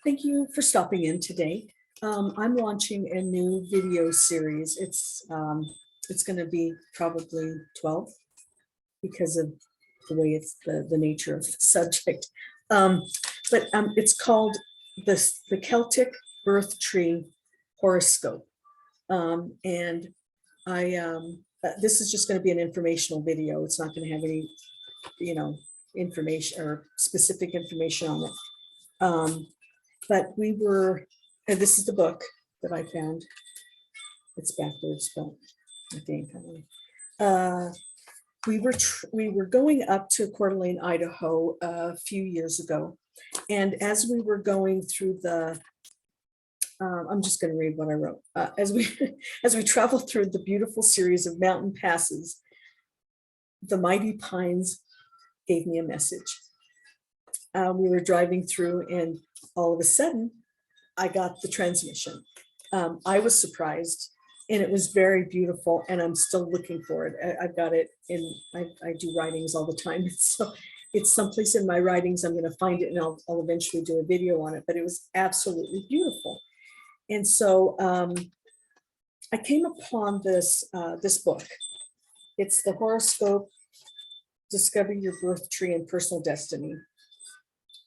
Thank you for stopping in today. I'm launching a new video series. It's going to be probably 12 because of the way it's the nature of the subject. But it's called the Celtic Birth Tree Horoscope. And this is just going to be an informational video. It's not going to have any, information or specific information on it. But and this is the book that I found. It's backwards, but I think we were going up to Coeur d'Alene, Idaho a few years ago. And as we were going through I'm just going to read what I wrote. As we traveled through the beautiful series of mountain passes, the mighty pines gave me a message. We were driving through, and all of a sudden, I got the transmission. I was surprised, and it was very beautiful, and I'm still looking for it. I've got it I do writings all the time. So it's someplace in my writings. I'm going to find it, and I'll eventually do a video on it, but it was absolutely beautiful. And so I came upon this book. It's the Horoscope, Discover Your Birth Tree and Personal Destiny.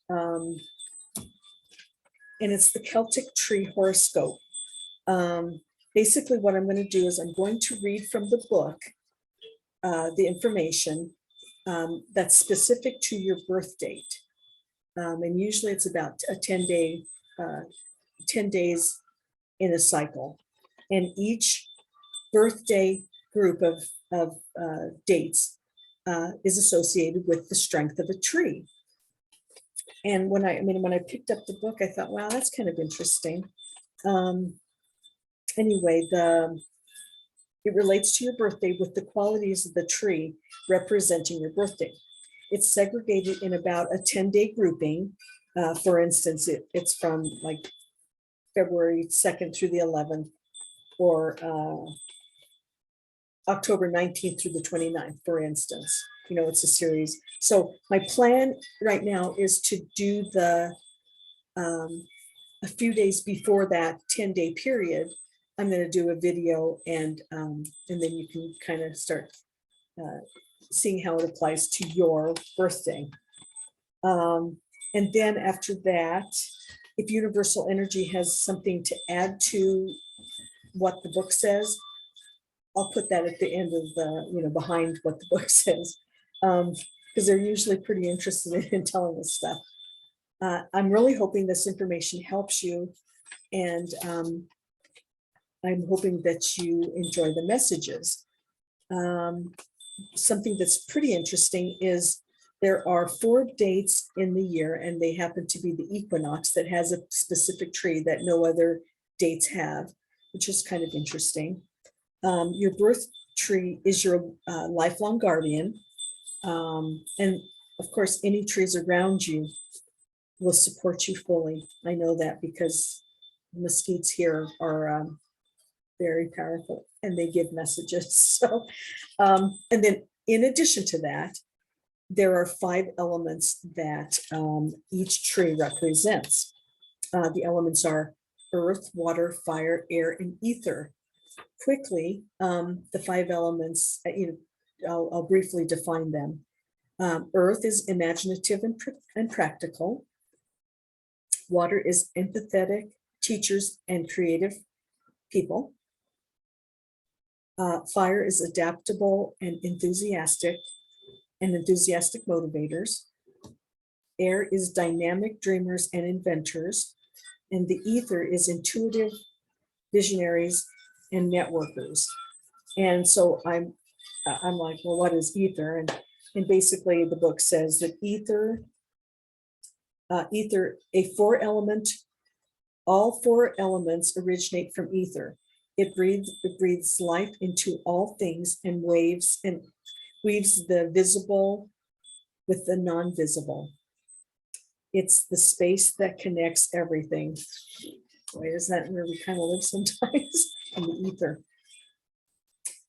And it's the Celtic Tree Horoscope. Basically, what I'm going to do is I'm going to read from the book the information that's specific to your birth date. And usually it's about a 10 days in a cycle. And each birthday group of dates is associated with the strength of a tree. And when I picked up the book, I thought, wow, that's kind of interesting. Anyway, it relates to your birthday with the qualities of the tree representing your birthday. It's segregated in about a 10-day grouping. For instance, it's from like February 2nd through the 11th, or October 19th through the 29th, for instance. It's a series. So my plan right now is to do a few days before that 10-day period. I'm going to do a video, and then you can kind of start seeing how it applies to your birthday. And then after that, if universal energy has something to add to what the book says, I'll put that at the end of behind what the book says, because they're usually pretty interested in telling us stuff. I'm really hoping this information helps you, and I'm hoping that you enjoy the messages. Something that's pretty interesting is there are 4 dates in the year, and they happen to be the equinox that has a specific tree that no other dates have, which is kind of interesting. Your birth tree is your lifelong guardian. And of course, any trees around you will support you fully. I know that because mesquites here are very powerful, and they give messages. So, and then in addition to that, there are 5 elements that each tree represents. The elements are earth, water, fire, air, and ether. Quickly, the 5 elements, I'll briefly define them. Earth is imaginative and practical. Water is empathetic, teachers, and creative people. Fire is adaptable and enthusiastic motivators. Air is dynamic dreamers and inventors. And the ether is intuitive visionaries and networkers. And so I'm like, well, what is ether? And basically the book says that ether, a 4 element, all 4 elements originate from ether. It breathes life into all things and weaves the visible with the non-visible. It's the space that connects everything. Boy, is that where we kind of live sometimes? In the ether.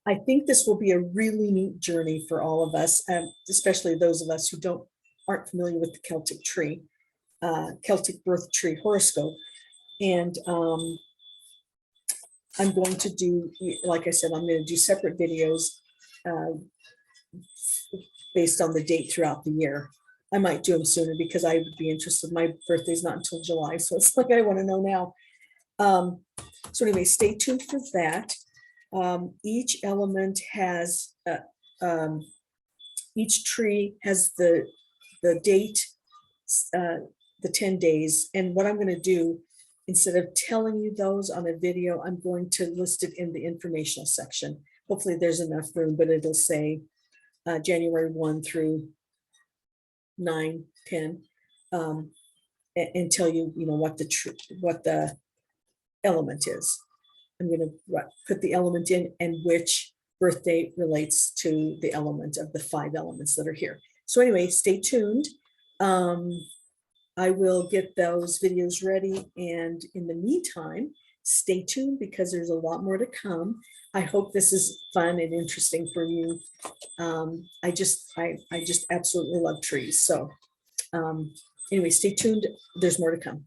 I think this will be a really neat journey for all of us, especially those of us who aren't familiar with the Celtic tree. Celtic birth tree horoscope. And I'm going to do, like I said, I'm going to do separate videos based on the date throughout the year. I might do them sooner because I would be interested. My birthday's not until July, so it's like I want to know now. So anyway, stay tuned for that. Each element has, each tree has the date, the 10 days. And what I'm going to do, instead of telling you those on a video, I'm going to list it in the informational section. Hopefully there's enough room, but it'll say January 1 through 9, 10, and tell you, what the element is. I'm going to put the element in and which birthday relates to the element of the 5 elements that are here. So anyway, stay tuned. I will get those videos ready, and in the meantime, stay tuned because there's a lot more to come. I hope this is fun and interesting for you. I just absolutely love trees. So anyway, stay tuned. There's more to come.